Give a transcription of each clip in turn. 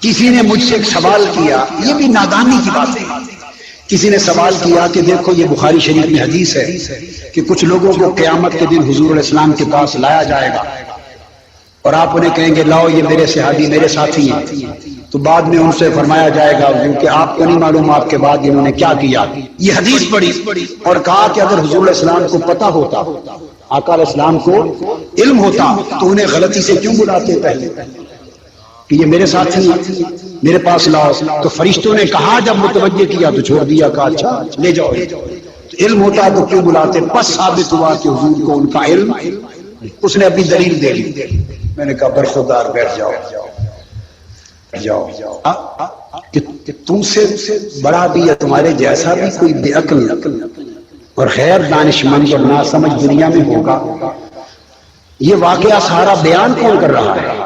کسی نے مجھ سے ایک سوال کیا، یہ بھی نادانی کی بات ہے، کسی نے سوال کیا کہ دیکھو یہ بخاری شریف میں حدیث ہے کہ کچھ لوگوں کو قیامت کے دن حضور علیہ السلام کے پاس لایا جائے گا اور آپ انہیں کہیں گے لاؤ یہ میرے صحابی میرے ساتھی ہیں، تو بعد میں ان سے فرمایا جائے گا کیونکہ آپ کو نہیں معلوم آپ کے بعد انہوں نے کیا کیا۔ یہ حدیث پڑھی اور کہا کہ اگر حضور علیہ السلام کو پتہ ہوتا، آقا علیہ السلام کو علم ہوتا تو انہیں غلطی سے کیوں بلاتے پہلے کہ یہ میرے ساتھی ہیں میرے پاس لاؤ؟ تو فرشتوں نے کہا جب متوجہ کیا تو چھوڑ دیا، کہا اچھا لے جاؤ۔ تو علم ہوتا تو کیوں بلاتے؟ پس ثابت ہوا کہ حضور کو ان کا علم، اس نے اپنی دلیل دے لی۔ میں نے کہا برخودار بیٹھ جاؤ کہ تم سے بڑا بھی یا تمہارے جیسا بھی کوئی بے عقل اور غیر دانشمند اور ناسمجھ دنیا میں ہوگا؟ یہ واقعہ سارا بیان کون کر رہا ہے؟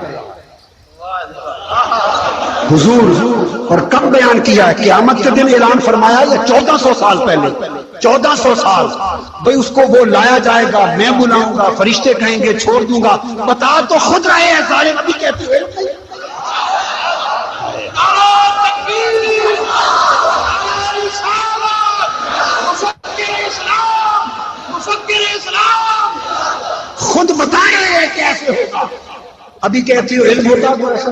حضور۔ اور کب بیان کیا ہے؟ قیامت کے دن اعلان فرمایا یا 1400 سال پہلے؟ 1400 سال بھئی اس کو وہ لایا جائے گا، میں بلاؤں گا، فرشتے کہیں گے چھوڑ دوں گا، بتا تو خود رہے ہیں ظالم، ابھی کہتے ہوئے خود بتا رہے ہیں کیسے ہوگا، ابھی کہتی ہو علم ہوتا تو ایسا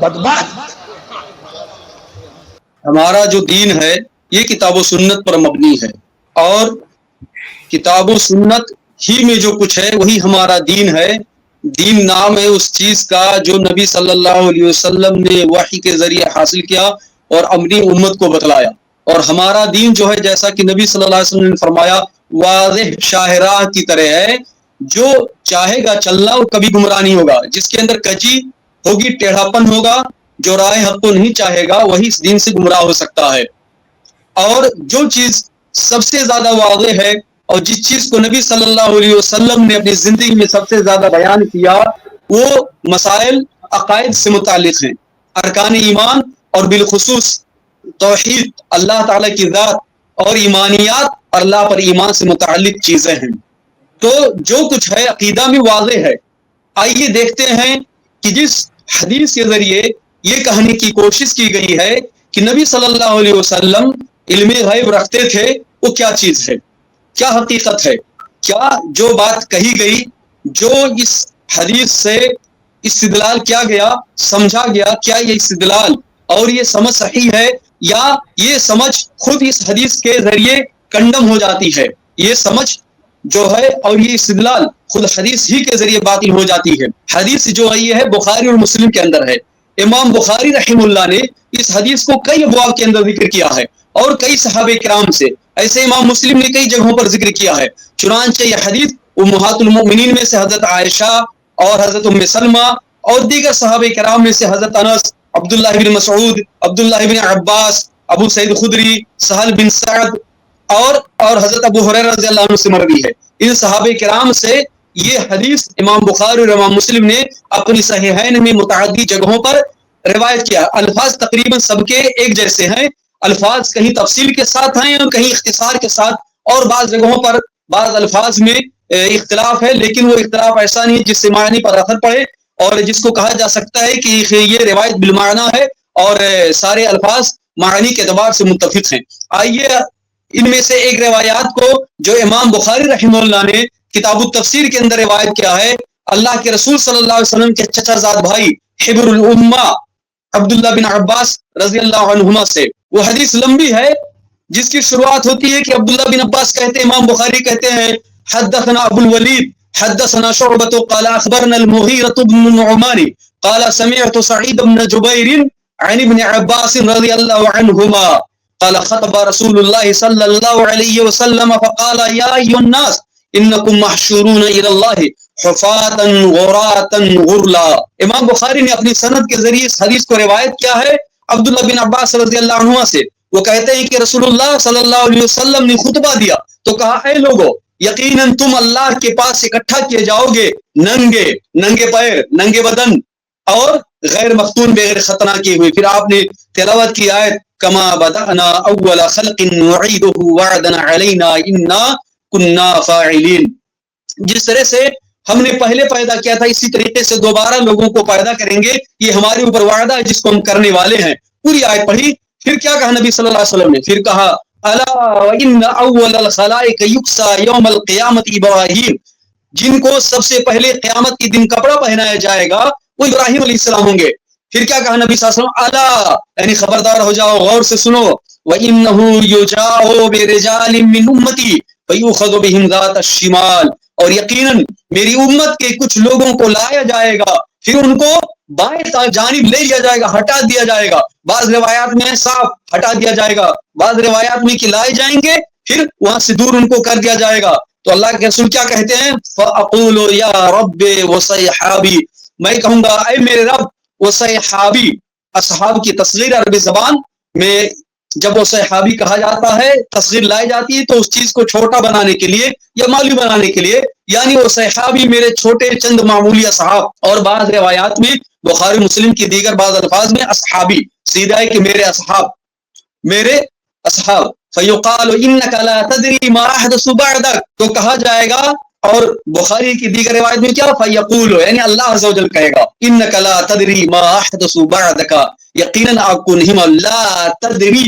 بدبخت۔ ہمارا جو دین ہے یہ کتاب و سنت پر مبنی ہے، اور کتاب و سنت ہی میں جو کچھ ہے وہی ہمارا دین ہے۔ دین نام ہے اس چیز کا جو نبی صلی اللہ علیہ وسلم نے وحی کے ذریعے حاصل کیا اور اپنی امت کو بتلایا۔ اور ہمارا دین جو ہے جیسا کہ نبی صلی اللہ علیہ وسلم نے فرمایا واضح شاہراہ کی طرح ہے، جو چاہے گا چلنا وہ کبھی گمراہ نہیں ہوگا۔ جس کے اندر کجی ہوگی، ٹیڑھاپن ہوگا، جو رائے حق کو نہیں چاہے گا وہی اس دین سے گمراہ ہو سکتا ہے۔ اور جو چیز سب سے زیادہ واضح ہے اور جس چیز کو نبی صلی اللہ علیہ وسلم نے اپنی زندگی میں سب سے زیادہ بیان کیا وہ مسائل عقائد سے متعلق ہیں، ارکان ایمان اور بالخصوص توحید، اللہ تعالیٰ کی ذات اور ایمانیات، اللہ پر ایمان سے متعلق چیزیں ہیں۔ تو جو کچھ ہے عقیدہ میں واضح ہے۔ آئیے دیکھتے ہیں کہ جس حدیث کے ذریعے یہ کہنے کی کوشش کی گئی ہے کہ نبی صلی اللہ علیہ وسلم علم غیب رکھتے تھے، وہ کیا چیز ہے، کیا حقیقت ہے، کیا جو بات کہی گئی، جو اس حدیث سے استدلال کیا گیا، سمجھا گیا، کیا یہ استدلال اور یہ سمجھ صحیح ہے یا یہ سمجھ خود اس حدیث کے ذریعے کنڈم ہو جاتی ہے؟ یہ سمجھ جو ہے اور یہ استدلال خود حدیث ہی کے ذریعے باطل ہو جاتی ہے۔ حدیث جو ہے یہ ہے بخاری اور مسلم کے اندر ہے۔ امام بخاری رحمہ اللہ نے اس حدیث کو کئی ابواب کے اندر ذکر کیا ہے اور کئی صحابہ کرام سے، ایسے امام مسلم نے کئی جگہوں پر ذکر کیا ہے۔ چنانچہ یہ حدیث امہات المؤمنین میں سے حضرت عائشہ اور حضرت ام سلمہ اور دیگر صحابہ کرام میں سے حضرت انس، عبداللہ بن مسعود، عبداللہ بن عباس، ابو سعید خدری، سہل بن سعد اور حضرت ابو ہریرہ رضی اللہ عنہ سے مروی ہے۔ ان صحابہ کرام سے یہ حدیث امام بخاری اور امام مسلم نے اپنی صحیحین میں متعدد جگہوں پر روایت کیا۔ الفاظ تقریباً سب کے ایک جیسے ہیں، الفاظ کہیں تفصیل کے ساتھ ہیں اور کہیں اختصار کے ساتھ، اور بعض جگہوں پر بعض الفاظ میں اختلاف ہے، لیکن وہ اختلاف ایسا نہیں جس سے معنی پر اثر پڑے اور جس کو کہا جا سکتا ہے کہ یہ روایت بالمعنی ہے اور سارے الفاظ معنی کے اعتبار سے متفق ہیں۔ آئیے ان میں سے ایک روایات کو جو امام بخاری رحمہ اللہ نے کتاب التفسیر کے اندر روایت کیا ہے، اللہ کے رسول صلی اللہ علیہ وسلم کے چچا زاد بھائی حبر الامہ عبداللہ بن عباس رضی اللہ عنہما سے۔ وہ حدیث لمبی ہے جس کی شروعات ہوتی ہے کہ عبداللہ بن عباس کہتے ہیں، امام بخاری کہتے ہیں حدثنا ابو الولید حدثنا شعبۃ قال اخبرنا المغیرۃ بن النعمان قال سمعت سعید بن جبیر عن ابن عباس رضی اللہ عنہما قال خطب رسول اللہ صلی اللہ علیہ وسلم فقال یا ایھا الناس انکم محشورون الی اللہ حفاۃ غراۃ غرلا۔ امام بخاری نے اپنی سند کے ذریعے اس حدیث کو روایت کیا ہے عبداللہ بن عباس رضی اللہ عنہ سے۔ وہ کہتے ہیں کہ رسول اللہ صلی اللہ علیہ وسلم نے خطبہ دیا تو کہا اے لوگو، یقیناً تم اللہ کے پاس اکٹھا کیے جاؤ گے، ننگے پیر، ننگے بدن اور غیر مختون، بغیر ختنہ کیے ہوئے۔ پھر آپ نے تلاوت کی آیت کما بدأنا اول خلق نعیدہ وعدا علینا انا کنا فاعلین۔ جس طرح سے ہم نے پہلے پیدا کیا تھا، اسی طریقے سے دوبارہ لوگوں کو پیدا کریں گے، یہ ہمارے اوپر وعدہ ہے جس کو ہم کرنے والے ہیں. پوری آیت پڑھی. پھر کیا کہا نبی صلی اللہ علیہ وسلم نے؟ پھر کہا الا وان اول الخلائق یکسى یوم القیامت ابراہیم، جن کو سب سے پہلے قیامت کے دن کپڑا پہنایا جائے گا وہ ابراہیم علیہ السلام ہوں گے. پھر کیا کہا نبی صلی اللہ علیہ وسلم؟ الا، یعنی خبردار ہو جاؤ، غور سے سنو. وَإِنَّهُ يُجَاءُ بِرِجَالٍ مِّنْ أُمَّتِي فَيُؤْخَذُ بِهِمْ ذَاتَ الشِّمَالِ، اور یقیناً میری امت کے کچھ لوگوں کو لایا جائے گا، پھر ان کو بائیں جانب لے لیا جائے گا، ہٹا دیا جائے گا. بعض روایات میں صاف ہٹا دیا جائے گا، بعض روایات میں کہ لائے جائیں گے پھر وہاں سے دور ان کو کر دیا جائے گا. تو اللہ کے رسول کیا کہتے ہیں؟ فَأَقُولُ يَا رَبِّ وَصَيْحَابِي، میں کہوں گا اے میرے رب وصیحابی. اصحاب کی تصغیر عربی زبان میں جب وہ صحابی کہا جاتا ہے، تصغیر لائی جاتی ہے تو اس چیز کو چھوٹا بنانے کے لیے یا معلوم بنانے کے لیے، یعنی وہ صحابی میرے چھوٹے چند معمولی اصحاب. اور بعض روایات میں بخاری مسلم کی دیگر بعض الفاظ میں اصحابی سیدھا ہے کہ میرے اصحاب، میرے اصحاب. فیقال انک لا تدری ما احدث بعدک، تو کہا جائے گا. اور بخاری کی دیگر روایت میں کیا؟ فیقول، یعنی اللہ عز و جل کہے گا انک لا تدری ما احدث بعدک، یقیناً آپ کو نہیں معلوم. لا تدری،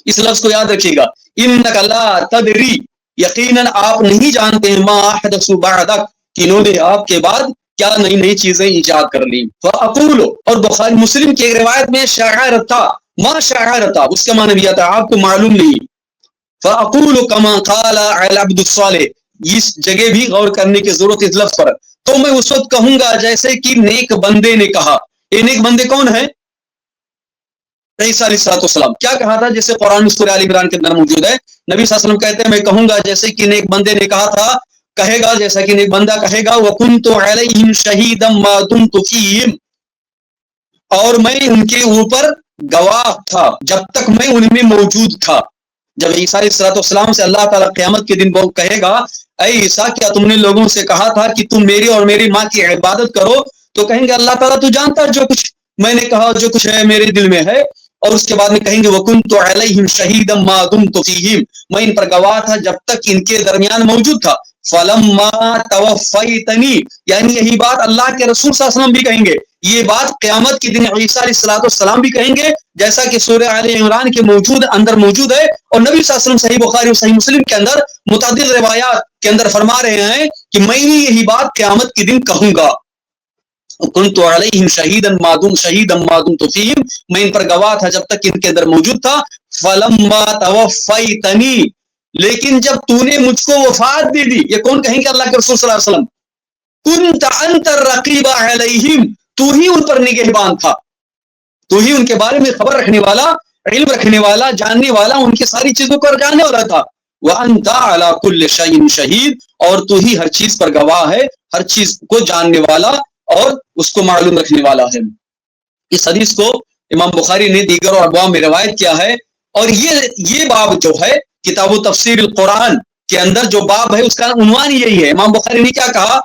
اس لفظ کو یاد رکھیے گا. انک لا تدری، یقیناً آپ نہیں جانتے ہیں. ما احدث بعدک، کہ انہوں نے آپ کے بعد کیا نئی نئی چیزیں ایجاد کر لی. فاقول، اور بخاری مسلم کی ایک روایت میں شاعرتا، ما شاعرتا، اس کا معنی یہ تھا آپ کو معلوم نہیں. فاقول کما قال العبد الصالح، اس جگہ بھی غور کرنے کی ضرورت اس لفظ پر. تو میں اس وقت کہوں گا جیسے کہ نیک بندے نے کہا. یہ نیک بندے کون ہیں؟ عیسیٰ علیہ السلام. کیا کہا تھا؟ جیسے قرآن سورہ آل عمران کے اندر موجود ہے. نبی صلی اللہ علیہ وسلم کہتے ہیں میں کہوں گا جیسے کہ نیک بندے نے کہا تھا، کہے گا جیسا کہ نیک بندہ کہے گا وَكُنْتُ عَلَيْهِمْ شَهِيدًا مَا دُمْتُ فِيهِمْ، اور میں ان کے اوپر گواہ تھا جب تک میں ان میں موجود تھا. جب عیسیٰ علیہ السلام سے اللہ تعالیٰ قیامت کے دن وہ کہے گا اے عیسیٰ کیا تم نے لوگوں سے کہا تھا کہ تم میری اور میری ماں کی عبادت کرو؟ تو کہیں گے اللہ تعالیٰ تو جانتا ہے جو کچھ میں نے کہا، جو کچھ ہے میرے دل میں ہے. اور اس کے بعد میں کہیں گے وَكُنْتُ عَلَيْهِمْ شَهِيدًا مَا دُمْتُ فِيهِمْ، میں ان پر گواہ تھا جب تک ان کے درمیان موجود تھا. فَلَمَّا تَوَفَّيْتَنِي، یعنی یہی بات اللہ کے رسول صلی اللہ علیہ وسلم بھی کہیں گے. یہ بات قیامت کے دن عیسیٰ علیہ السلام بھی کہیں گے، جیسا کہ سورہ آل عمران کے اندر موجود ہے. اور نبی صلی اللہ علیہ وسلم صحیح بخاری اور صحیح مسلم کے اندر متعدد روایات کے اندر فرما رہے ہیں کہ میں بھی یہی بات قیامت کے دن کہوں گا. كنت عليهم شهيدا ما دمت فيهم، میں ان پر گواہ تھا جب تک ان کے اندر موجود تھا. فلما توفيتني، لیکن جب تو نے مجھ کو وفات دے دی. یہ کون کہیں گے؟ اللہ کے رسول صلی اللہ علیہ وسلم. كنت انت الرقيب عليهم، تو ہی ان پر نگہبان تھا، تو ہی ان کے بارے میں خبر رکھنے والا، علم رکھنے والا، جاننے والا، ان کی ساری چیزوں کو جاننے والا تھا. وانت على كل شيء شهيد، اور تو ہی ہر چیز پر گواہ ہے، ہر چیز کو جاننے والا اور اس کو معلوم رکھنے والا ہے. اس حدیث کو امام بخاری نے دیگر اور ابواب میں روایت کیا ہے. اور یہ باب جو ہے کتاب و تفسیر القرآن کے اندر جو باب ہے اس کا عنوان یہی ہے. امام بخاری نے کیا کہا؟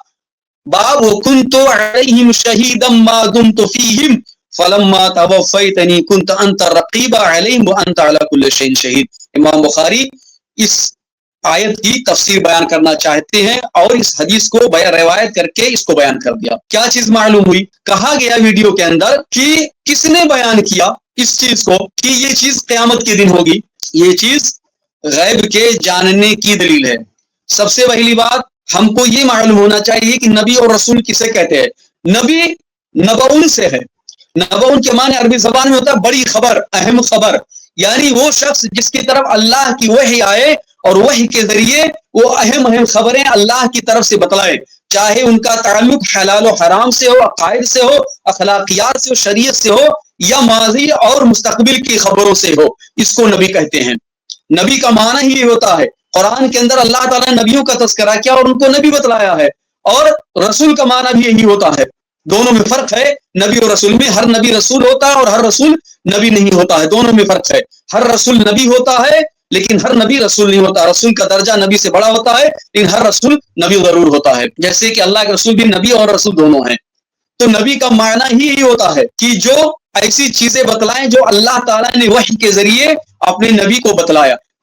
باب وَكُنْتُ عَلَيْهِمْ شَهِيدًا مَا دُمْتُ فِيهِمْ فَلَمَّا تَوَفَّيْتَنِي كُنْتَ أَنْتَ الرَّقِيبَ عَلَيْهِمْ وَأَنْتَ عَلَى كُلِّ شَيْءٍ شَهِيدٌ. امام بخاری اس آیت کی تفسیر بیان کرنا چاہتے ہیں اور اس حدیث کو روایت کر کے اس کو بیان کر دیا. کیا چیز معلوم ہوئی؟ کہا گیا ویڈیو کے اندر کہ کس نے بیان کیا اس چیز کو کہ یہ چیز قیامت کے دن ہوگی. یہ چیز غیب کے جاننے کی دلیل ہے. سب سے پہلی بات ہم کو یہ معلوم ہونا چاہیے کہ نبی اور رسول کسے کہتے ہیں. نبی نبعون سے ہے. نبعون کے معنی عربی زبان میں ہوتا ہے بڑی خبر، اہم خبر، یعنی وہ شخص جس کی طرف اللہ کی وحی آئے اور وحی کے ذریعے وہ اہم خبریں اللہ کی طرف سے بتلائے، چاہے ان کا تعلق حلال و حرام سے ہو، عقائد سے ہو، اخلاقیات سے ہو، شریعت سے ہو، یا ماضی اور مستقبل کی خبروں سے ہو. اس کو نبی کہتے ہیں. نبی کا معنی ہی یہ ہوتا ہے. قرآن کے اندر اللہ تعالیٰ نے نبیوں کا تذکرہ کیا اور ان کو نبی بتلایا ہے. اور رسول کا معنی بھی یہی ہوتا ہے. دونوں میں فرق ہے. نبی اور رسول میں ہر نبی رسول ہوتا ہے اور ہر رسول نبی نہیں ہوتا ہے. دونوں میں فرق ہے. ہر رسول نبی ہوتا ہے لیکن ہر نبی رسول نہیں ہوتا. رسول کا درجہ نبی سے بڑا ہوتا ہے لیکن ہر رسول نبی ضرور ہوتا ہے. جیسے کہ اللہ کے رسول بھی نبی اور رسول دونوں ہیں. تو نبی کا معنی ہی یہی ہوتا ہے کہ جو ایسی چیزیں بتلائیں جو اللہ تعالیٰ نے وحی کے ذریعے اپنے نبی کو بتلایا.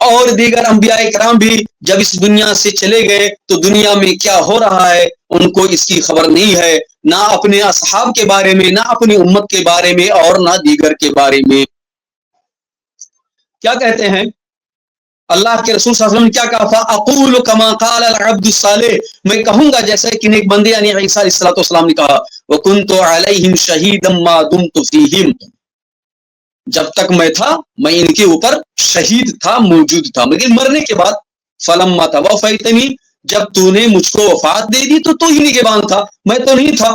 اور دیگر انبیاء کرام بھی جب اس دنیا سے چلے گئے تو دنیا میں کیا ہو رہا ہے ان کو اس کی خبر نہیں ہے، نہ اپنے اصحاب کے بارے میں، نہ اپنی امت کے بارے میں، اور نہ دیگر کے بارے میں۔ کیا کہتے ہیں اللہ کے رسول صلی اللہ علیہ وسلم نے کیا کہا تھا؟ اقول کما قال العبد الصالح، میں کہوں گا جیسے کہ ایک بندے یعنی عیسیٰ علیہ الصلوۃ والسلام نے کہا، وکنت علیہم شہیدا ما دمت فیہم، جب تک میں تھا میں ان کے اوپر شہید تھا، موجود تھا، لیکن مرنے کے بعد فلما توفیتنی، جب تو نے مجھ کو وفات دے دی تو ہی نگہبان تھا، میں تو نہیں تھا،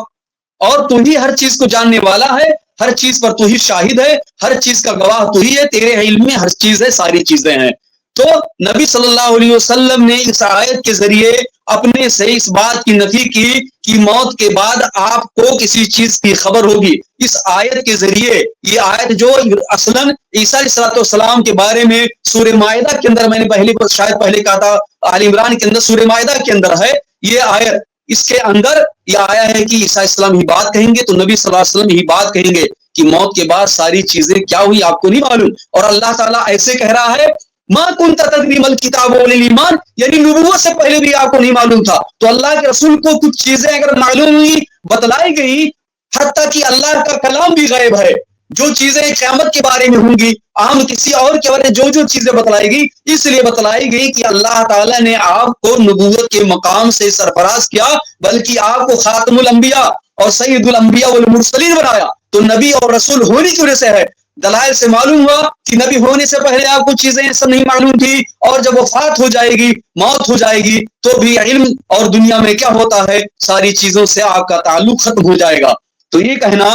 اور تو ہی ہر چیز کو جاننے والا ہے، ہر چیز پر تو ہی شاہد ہے، ہر چیز کا گواہ تو ہی ہے، تیرے علم میں ہر چیز ہے، ساری چیزیں ہیں۔ تو نبی صلی اللہ علیہ وسلم نے اس آیت کے ذریعے اپنے سے اس بات کی نفی کی کہ موت کے بعد آپ کو کسی چیز کی خبر ہوگی۔ اس آیت کے ذریعے، یہ آیت جو اصلاً عیسیٰ علیہ السلام کے بارے میں سورہ مائدہ کے اندر، میں نے شاید پہلے کہا تھا آل عمران کے اندر، سورہ مائدہ کے اندر ہے یہ آیت، اس کے اندر یہ آیا ہے کہ عیسیٰ علیہ السلام ہی بات کہیں گے، تو نبی صلی اللہ علیہ وسلم ہی بات کہیں گے کہ موت کے بعد ساری چیزیں کیا ہوئی آپ کو نہیں معلوم۔ اور اللہ تعالیٰ ایسے کہہ رہا ہے ما کنت تدری ما الکتاب ولا الایمان، یعنی نبوت سے پہلے بھی آپ کو نہیں معلوم تھا۔ تو اللہ کے رسول کو کچھ چیزیں اگر معلوم ہوئی، بتلائی گئی، حتیٰ کہ اللہ کا کلام بھی غیب ہے، جو چیزیں قیامت کے بارے میں ہوں گی، عام کسی اور کے بارے میں جو چیزیں بتلائی گئی، اس لیے بتلائی گئی کہ اللہ تعالیٰ نے آپ کو نبوت کے مقام سے سرفراز کیا، بلکہ آپ کو خاتم الانبیاء اور سید الانبیاء والمرسلین بنایا۔ تو نبی اور رسول ہونے کی وجہ سے ہے، دلائل سے معلوم ہوا کہ نبی ہونے سے پہلے آپ کو چیزیں سب نہیں معلوم تھی، اور جب وفات ہو جائے گی، موت ہو جائے گی، تو بھی علم اور دنیا میں کیا ہوتا ہے، ساری چیزوں سے آپ کا تعلق ختم ہو جائے گا۔ تو یہ کہنا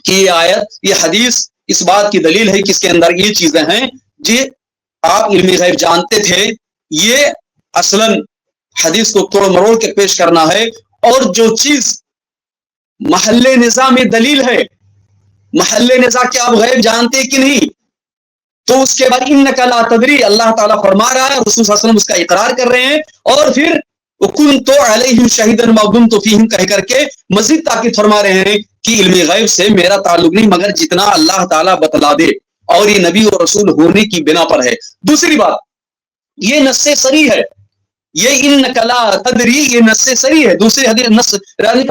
کہ یہ آیت، یہ حدیث اس بات کی دلیل ہے کہ اس کے اندر یہ چیزیں ہیں جی آپ علم غیب جانتے تھے، یہ اصلاً حدیث کو توڑ مروڑ کے پیش کرنا ہے۔ اور جو چیز محل نزاع میں دلیل ہے، محل نزاع کہ آپ غیب جانتے کہ نہیں، تو اس کے بعد انک لا تدری، اللہ تعالیٰ فرما رہا ہے، رسول صلی اللہ علیہ وسلم اس کا اقرار کر رہے ہیں، اور پھر وکنت علیہم شہیدا ما دمت فیہم کہہ کر کے مزید تاکید فرما رہے ہیں کہ علم غیب سے میرا تعلق نہیں، مگر جتنا اللہ تعالیٰ بتلا دے، اور یہ نبی اور رسول ہونے کی بنا پر ہے۔ دوسری بات، یہ نص صریح ہے، یہ انک لا تدری، یہ نص صریح ہے۔ دوسری حدیث نص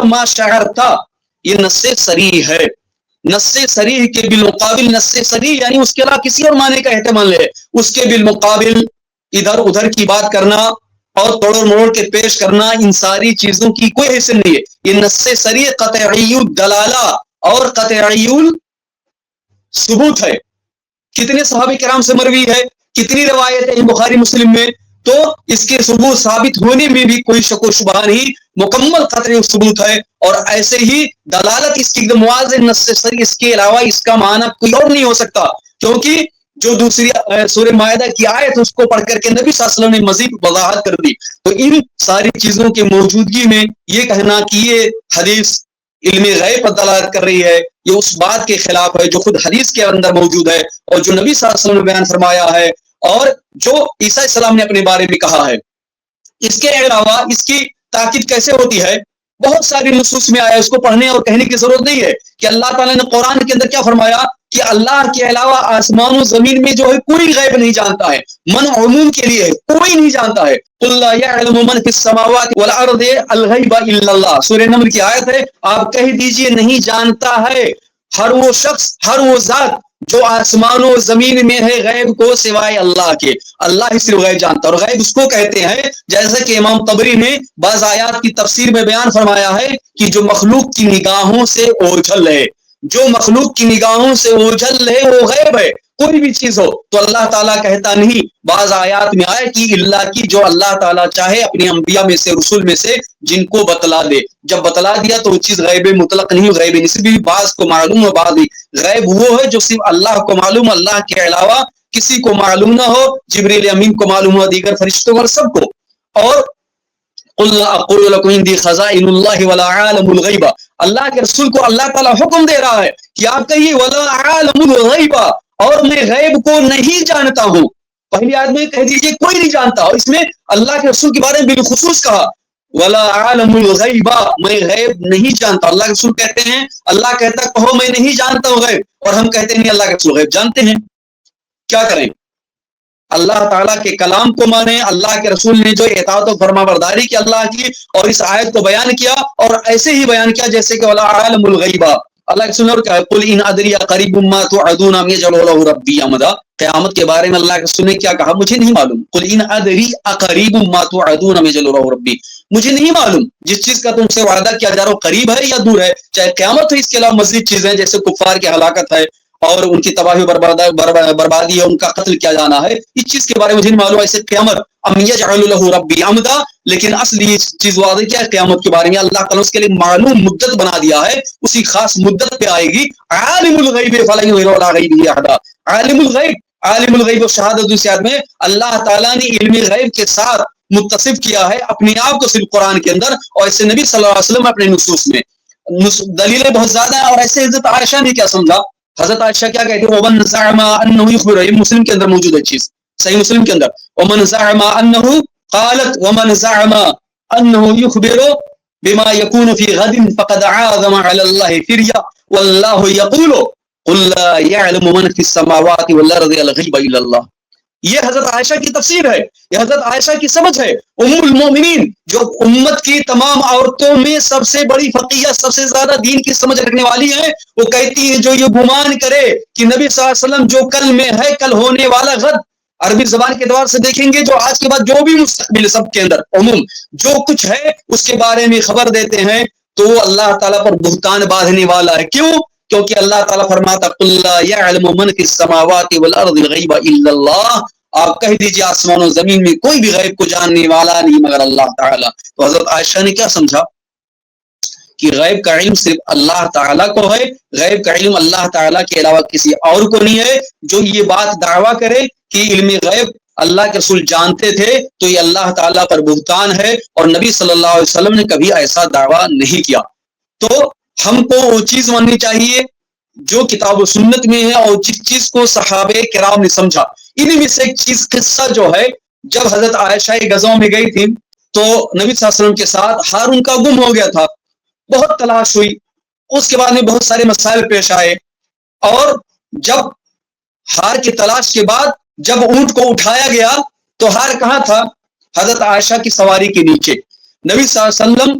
ما شعرت، یہ نص صریح ہے۔ نص صریح کے بالمقابل نص صریح یعنی اس کے علاوہ کسی اور معنی کا احتمال ہے، اس کے بالمقابل ادھر ادھر کی بات کرنا اور توڑ موڑ کے پیش کرنا، ان ساری چیزوں کی کوئی حیثیت نہیں ہے۔ یہ نص صریح قطعی الدلالہ اور قطعی الثبوت ہے۔ کتنے صحابہ کرام سے مروی ہے، کتنی روایتیں ہیں بخاری مسلم میں، تو اس کے ثبوت ثابت ہونے میں بھی کوئی شک و شبہ نہیں، مکمل قطعی ثبوت ہے۔ اور ایسے ہی دلالت اس کی واضح نص صریح، اس کے علاوہ اس کا معنی کوئی اور نہیں ہو سکتا، کیونکہ جو دوسری سورہ مائدہ کی آیت اس کو پڑھ کر کے نبی صلی اللہ علیہ وسلم نے مزید وضاحت کر دی۔ تو ان ساری چیزوں کی موجودگی میں یہ کہنا کہ یہ حدیث علم غیب پر دلالت کر رہی ہے، یہ اس بات کے خلاف ہے جو خود حدیث کے اندر موجود ہے، اور جو نبی صلی اللہ علیہ وسلم نے بیان فرمایا ہے، اور جو عیسیٰ علیہ السلام نے اپنے بارے میں کہا ہے۔ اس کے علاوہ اس کی تاکید کیسے ہوتی ہے؟ بہت ساری نصوص میں آیا، اس کو پڑھنے اور کہنے کی ضرورت نہیں ہے کہ اللہ تعالیٰ نے قرآن کے اندر کیا فرمایا کہ اللہ کے علاوہ آسمان و زمین میں جو ہے کوئی غیب نہیں جانتا ہے۔ من عموم کے لیے کوئی نہیں جانتا ہے۔ قل لا يعلم من في السماوات والارض الغیب الا اللہ، سورہ نمل کی آیت ہے، آپ کہہ دیجئے نہیں جانتا ہے ہر وہ شخص، ہر وہ ذات جو آسمان و زمین میں ہے غیب کو سوائے اللہ کے، اللہ ہی صرف غیب جانتا ہے۔ اور غیب اس کو کہتے ہیں، جیسا کہ امام طبری نے بعض آیات کی تفسیر میں بیان فرمایا ہے کہ جو مخلوق کی نگاہوں سے اوجھل ہے، جو مخلوق کی نگاہوں سے اوجھل ہے وہ غیب ہے، کوئی بھی چیز ہو۔ تو اللہ تعالیٰ کہتا نہیں، بعض آیات میں آئے کہ اللہ کی جو اللہ تعالیٰ چاہے اپنے انبیاء میں سے، رسول میں سے جن کو بتلا دے، جب بتلا دیا تو وہ چیز غیب مطلق نہیں، غیب نسبی، بعض کو معلوم ہے، بعض غیب وہ ہے جو صرف اللہ کو معلوم، اللہ کے علاوہ کسی کو معلوم نہ ہو، جبریل امین کو معلوم ہوا، دیگر فرشتوں اور سب کو۔ اور قل اقول لكم عندي خزائن الله ولا عالم الغیب، اللہ کے رسول کو اللہ تعالیٰ حکم دے رہا ہے کہ آپ کہیے ولا عالم الغیب، اور میں غیب کو نہیں جانتا ہوں۔ پہلی آیت میں کہہ دیجئے کوئی نہیں جانتا، اور اس میں اللہ کے رسول کے بارے میں بالخصوص کہا ولا عالم الغیب، میں غیب نہیں جانتا۔ اللہ کے رسول کہتے ہیں، اللہ کہتا کہو میں نہیں جانتا ہوں غیب، اور ہم کہتے ہیں نہیں اللہ کے رسول غیب جانتے ہیں، کیا کریں؟ اللہ تعالیٰ کے کلام کو مانے, اللہ کے رسول نے جو اطاعت و فرما برداری کی اللہ کی, اور اس آیت کو بیان کیا, اور ایسے ہی بیان کیا جیسے کہ ولا عالم الغیبہ, اللہ کے رسول نے کہا قل ان ادری قریب ما توعدون ام یجعل له ربی امدا, قیامت کے بارے میں اللہ کے رسول نے کیا کہا, مجھے نہیں معلوم. قل ان ادری قریب ما توعدون ام یجعل له ربی, مجھے نہیں معلوم جس چیز کا تم سے وعدہ کیا جا رہا ہو قریب ہے یا دور ہے, چاہے قیامت ہے, اس کے علاوہ مزید چیزیں جیسے کفار کی ہلاکت ہے اور ان کی تباہی بربادی ہے, ان کا قتل کیا جانا ہے, اس چیز کے بارے میں مجھے نہیں معلوم. ایسے قیامت ام یجعل له ربی امدا, لیکن اصلی چیز واضح کیا ہے قیامت کے بارے میں, اللہ تعالیٰ اس کے لیے معلوم مدت بنا دیا ہے, اسی خاص مدت پہ آئے گی. عالم الغیب فلا یظہر علی غیبہ احدا, عالم الغیب و شہادت دوسری آیت میں اللہ تعالیٰ نے علم غیب کے ساتھ متصف کیا ہے اپنے آپ کو صرف قرآن کے اندر, اور ایسے نبی صلی اللہ علیہ وسلم اپنے نصوص میں دلیلیں بہت زیادہ ہیں. اور ایسے حضرت عائشہ نے کیا سمجھا, حضرت عائشہ کیا کہتی ہے, ومن زعم انه يخبر, یہ مسلم کے اندر موجود ہے چیز, صحیح مسلم کے اندر, ومن زعم انه قالت ومن زعم انه يخبر بما يكون في غد فقد عاظم على الله فريا والله يقول قل لا يعلم من في السماوات والارض الغيب الا الله. یہ حضرت عائشہ کی تفسیر ہے, یہ حضرت عائشہ کی سمجھ ہے. ام المومنین جو امت کی تمام عورتوں میں سب سے بڑی فقیہ, سب سے زیادہ دین کی سمجھ رکھنے والی ہیں, وہ کہتی ہیں جو یہ گمان کرے کہ نبی صلی اللہ علیہ وسلم جو کل میں ہے, کل ہونے والا غد, عربی زبان کے اعتبار سے دیکھیں گے جو آج کے بعد جو بھی مستقبل سب کے اندر عموم جو کچھ ہے اس کے بارے میں خبر دیتے ہیں, تو وہ اللہ تعالیٰ پر بہتان باندھنے والا ہے. کیوں؟ کیونکہ اللہ تعالیٰ فرماتا قل لا یعلم من فی السماوات والارض الغیب الا اللہ, آپ کہہ دیجیے آسمان و زمین میں کوئی بھی غیب کو جاننے والا نہیں مگر اللہ تعالیٰ. تو حضرت عائشہ نے کیا سمجھا کہ غیب کا علم صرف اللہ تعالیٰ کو ہے, غیب کا علم اللہ تعالیٰ کے علاوہ کسی اور کو نہیں ہے. جو یہ بات دعویٰ کرے کہ علم غیب اللہ کے رسول جانتے تھے تو یہ اللہ تعالیٰ پر بہتان ہے, اور نبی صلی اللہ علیہ وسلم نے کبھی ایسا دعویٰ نہیں کیا. تو ہم کو وہ چیز ماننی چاہیے جو کتاب و سنت میں ہے, اور جس چیز کو صحابہ کرام نے سمجھا. انہی میں سے ایک چیز قصہ جو ہے, جب حضرت عائشہ غزوہ میں گئی تھی تو نبی صلی اللہ علیہ وسلم کے ساتھ ہار ان کا گم ہو گیا تھا, بہت تلاش ہوئی, اس کے بعد میں بہت سارے مسائل پیش آئے, اور جب ہار کی تلاش کے بعد جب اونٹ کو اٹھایا گیا تو ہار کہاں تھا, حضرت عائشہ کی سواری کے نیچے. نبی صلی اللہ علیہ وسلم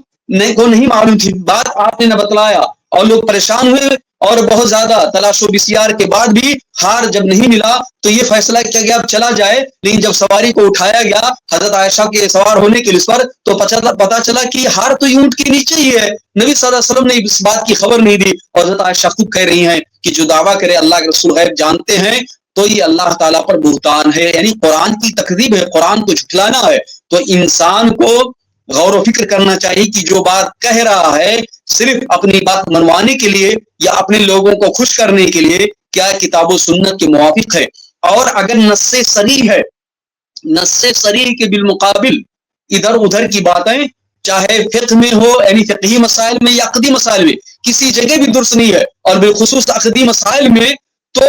کو نہیں معلوم تھی بات, آپ نے نہ بتلایا, اور لوگ پریشان ہوئے, اور بہت زیادہ تلاش و بسیار کے بعد بھی ہار جب نہیں ملا تو یہ فیصلہ کیا گیا اب چلا جائے. لیکن جب سواری کو اٹھایا گیا حضرت عائشہ کے سوار ہونے کے لیے پر, تو پتا چلا کہ ہار تو اونٹ کے نیچے ہی ہے. نبی صلی اللہ علیہ وسلم نے اس بات کی خبر نہیں دی, اور حضرت عائشہ خود کہہ رہی ہیں کہ جو دعویٰ کرے اللہ کے رسول غیب جانتے ہیں تو یہ اللہ تعالیٰ پر بہتان ہے, یعنی قرآن کی تکذیب ہے, قرآن کو جھٹلانا ہے. تو انسان کو غور و فکر کرنا چاہیے کہ جو بات کہہ رہا ہے صرف اپنی بات منوانے کے لیے یا اپنے لوگوں کو خوش کرنے کے لیے کیا کتاب و سنت کے موافق ہے. اور اگر نص صریح ہے, نص صریح کے بالمقابل ادھر ادھر کی باتیں, چاہے فقہ میں ہو یعنی فقہی مسائل میں یا عقدی مسائل میں, کسی جگہ بھی درست نہیں ہے. اور بالخصوص عقدی مسائل میں تو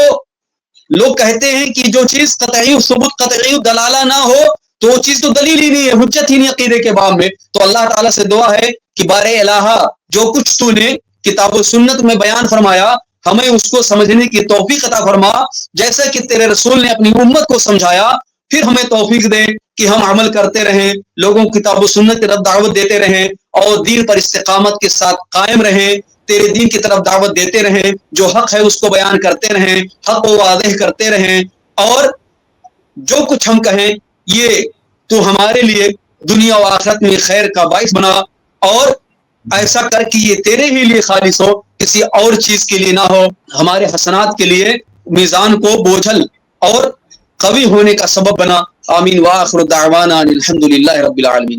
لوگ کہتے ہیں کہ جو چیز قطعی ثبوت قطعی دلالہ نہ ہو تو وہ چیز تو دلیل ہی نہیں ہے, حجت ہی نہیں عقیدے کے باب میں. تو اللہ تعالیٰ سے دعا ہے کہ بار الہ جو کچھ تو نے کتاب و سنت میں بیان فرمایا ہمیں اس کو سمجھنے کی توفیق عطا فرما, جیسا کہ تیرے رسول نے اپنی امت کو سمجھایا. پھر ہمیں توفیق دے کہ ہم عمل کرتے رہیں, لوگوں کو کتاب و سنت کی طرف دعوت دیتے رہیں, اور دین پر استقامت کے ساتھ قائم رہیں, تیرے دین کی طرف دعوت دیتے رہیں, جو حق ہے اس کو بیان کرتے رہیں, حق کو واضح کرتے رہیں, اور جو کچھ ہم کہیں یہ تو ہمارے لیے دنیا و آخرت میں خیر کا باعث بنا, اور ایسا کر کہ یہ تیرے ہی لیے خالص ہو, کسی اور چیز کے لیے نہ ہو, ہمارے حسنات کے لیے میزان کو بوجھل اور قوی ہونے کا سبب بنا. آمین. وآخر دعوانا الحمد للہ رب العالمین.